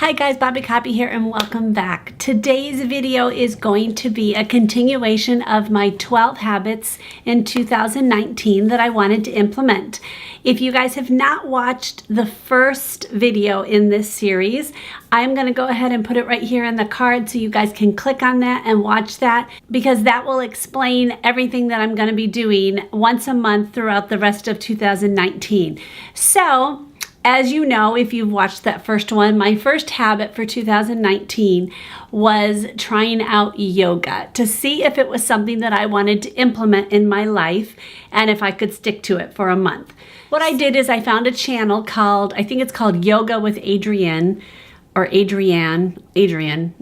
Hi guys, Bobbie Koppe here and welcome back. Today's video is going to be a continuation of my 12 habits in 2019 that I wanted to implement. If you guys have not watched the first video in this series, I'm going to go ahead and put it right here in the card so you guys can click on that and watch that, because that will explain everything that I'm going to be doing once a month throughout the rest of 2019. So, as you know, if you've watched that first one, my first habit for 2019 was trying out yoga to see if it was something that I wanted to implement in my life and if I could stick to it for a month. What I did is I found a channel called, I think it's called Yoga with Adrienne, or Adrienne,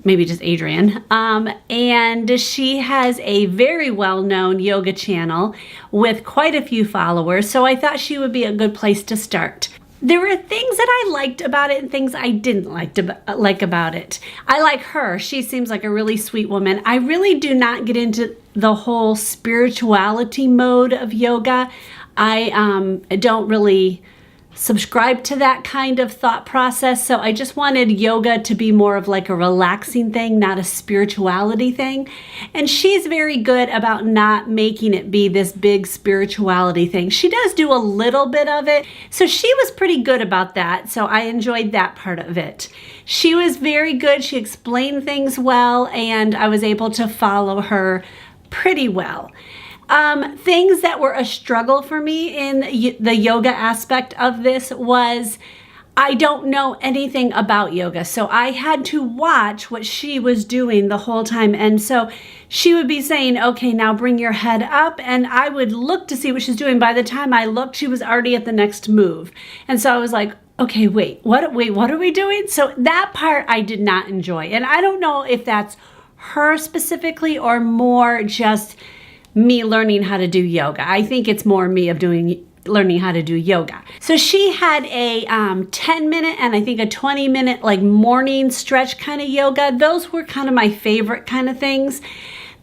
maybe just Adrienne. And she has a very well-known yoga channel with quite a few followers, so I thought she would be a good place to start. There were things that I liked about it and things I didn't like about it. I like her. She seems like a really sweet woman. I really do not get into the whole spirituality mode of yoga. I don't really subscribe to that kind of thought process, so I just wanted yoga to be more of like a relaxing thing, not a spirituality thing. And she's very good about not making it be this big spirituality thing. She does do a little bit of it, so she was pretty good about that, so I enjoyed that part of it. She was very good. She explained things well, and I was able to follow her pretty well. Things that were a struggle for me in the yoga aspect of this was I don't know anything about yoga, so I had to watch what she was doing the whole time. And so she would be saying, okay, now bring your head up, and I would look to see what she's doing. By the time I looked, she was already at the next move. And so I was like, okay, what are we doing? So that part I did not enjoy. And I don't know if that's her specifically or more just me learning how to do yoga. I think it's more me of learning how to do yoga. So she had a 10-minute and I think a 20-minute like morning stretch kind of yoga. Those were kind of my favorite kind of things.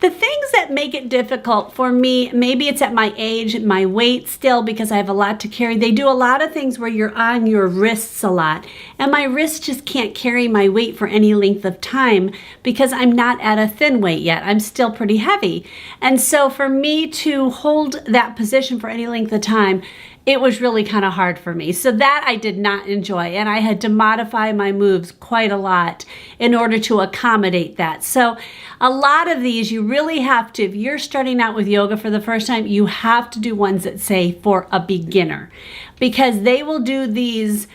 The things that make it difficult for me, maybe it's at my age, my weight still, because I have a lot to carry. They do a lot of things where you're on your wrists a lot, and my wrists just can't carry my weight for any length of time because I'm not at a thin weight yet. I'm still pretty heavy. And so for me to hold that position for any length of time, it was really kind of hard for me. So that I did not enjoy, and I had to modify my moves quite a lot in order to accommodate that. So a lot of these you really have to, if you're starting out with yoga for the first time, you have to do ones that say for a beginner, because they will do these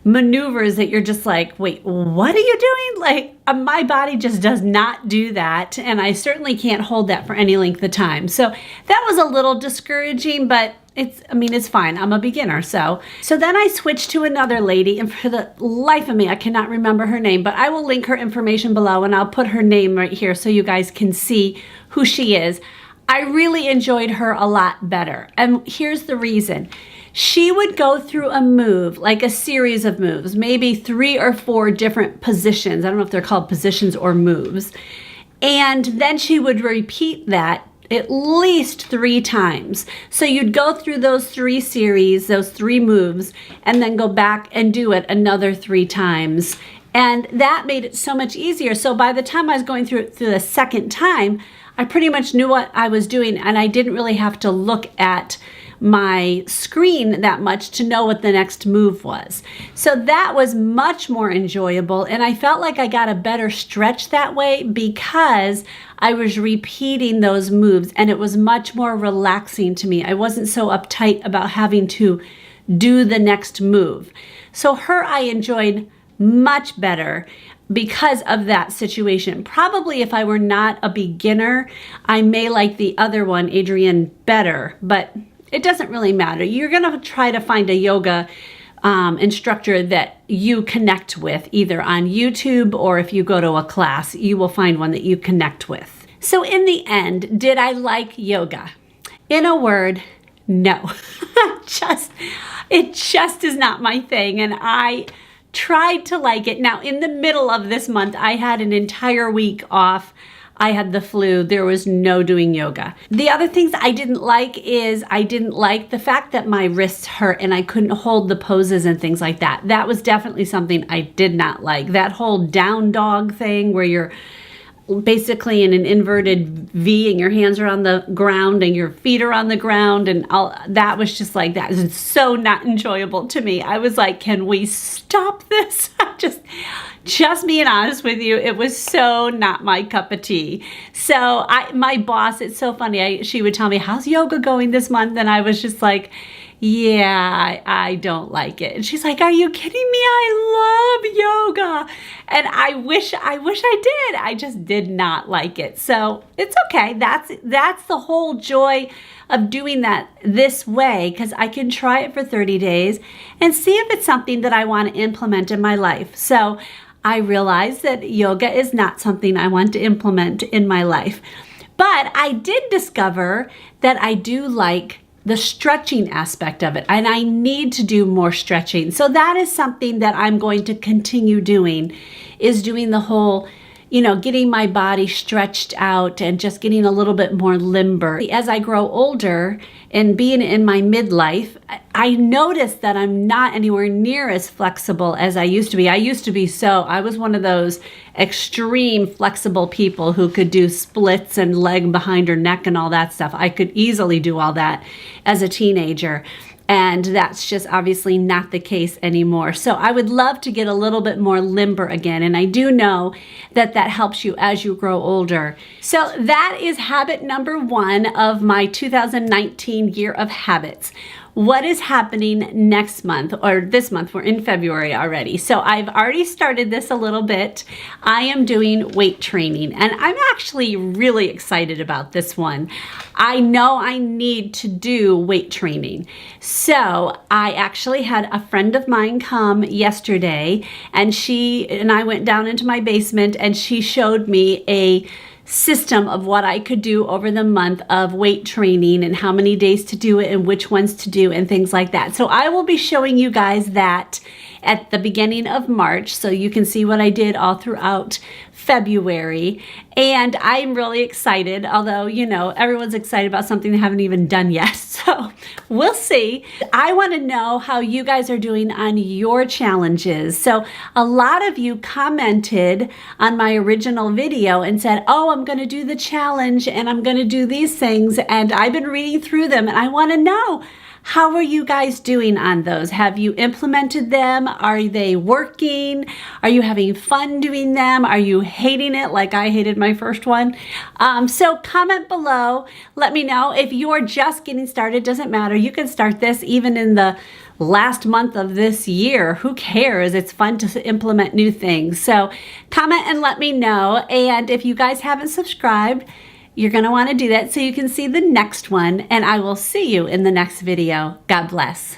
maneuvers that you're just like, wait, what are you doing? Like, my body just does not do that, and I certainly can't hold that for any length of time. So that was a little discouraging, but it's fine. I'm a beginner. So then I switched to another lady, and for the life of me, I cannot remember her name, but I will link her information below, and I'll put her name right here so you guys can see who she is. I really enjoyed her a lot better. And here's the reason. She would go through a move, like a series of moves, maybe 3 or 4 different positions. I don't know if they're called positions or moves. And then she would repeat that at least 3 times. So you'd go through those 3 series, those 3 moves, and then go back and do it another 3 times. And that made it so much easier. So by the time I was going through it the second time, I pretty much knew what I was doing, and I didn't really have to look at my screen that much to know what the next move was. So that was much more enjoyable, and I felt like I got a better stretch that way because I was repeating those moves, and it was much more relaxing to me. I wasn't so uptight about having to do the next move. So her I enjoyed much better because of that situation. Probably if I were not a beginner, I may like the other one, Adrienne, better, but it doesn't really matter. You're gonna try to find a yoga instructor that you connect with, either on YouTube or if you go to a class, you will find one that you connect with. So in the end, did I like yoga? In a word, no. It just is not my thing, and I tried to like it. Now, in the middle of this month, I had an entire week off I had the flu. There was no doing yoga. The other things I didn't like is I didn't like the fact that my wrists hurt and I couldn't hold the poses and things like that. That was definitely something I did not like. That whole down dog thing where you're basically in an inverted V and your hands are on the ground and your feet are on the ground, and all that was just like, that is so not enjoyable to me. I was like, can we stop this? Just being honest with you, it was so not my cup of tea. So my boss, it's so funny, she would tell me, how's yoga going this month? And I was just like, yeah, I don't like it. And she's like, are you kidding me? I love yoga. And I wish I did. I just did not like it. So it's okay. That's the whole joy of doing that this way, because I can try it for 30 days and see if it's something that I want to implement in my life. So I realized that yoga is not something I want to implement in my life. But I did discover that I do like the stretching aspect of it, and I need to do more stretching. So that is something that I'm going to continue doing, is doing the whole, getting my body stretched out and just getting a little bit more limber. As I grow older and being in my midlife, I noticed that I'm not anywhere near as flexible as I used to be. I was one of those extreme flexible people who could do splits and leg behind her neck and all that stuff. I could easily do all that as a teenager. And that's just obviously not the case anymore. So I would love to get a little bit more limber again. And I do know that that helps you as you grow older. So that is habit number 1 of my 2019 year of habits. What is happening next month, or this month? We're in February already. So I've already started this a little bit. I am doing weight training, and I'm actually really excited about this one. I know I need to do weight training. So I actually had a friend of mine come yesterday, and she and I went down into my basement, and she showed me a system of what I could do over the month of weight training and how many days to do it and which ones to do and things like that. So I will be showing you guys that at the beginning of March, so you can see what I did all throughout February. And I'm really excited, although, everyone's excited about something they haven't even done yet. So we'll see. I want to know how you guys are doing on your challenges. So a lot of you commented on my original video and said, oh, I'm going to do the challenge and I'm going to do these things. And I've been reading through them and I want to know, how are you guys doing on those? Have you implemented them? Are they working? Are you having fun doing them? Are you hating it like I hated my first one? So comment below. Let me know. If you're just getting started, doesn't matter. You can start this even in the last month of this year. Who cares? It's fun to implement new things. So comment and let me know. And if you guys haven't subscribed, you're going to want to do that so you can see the next one, and I will see you in the next video. God bless.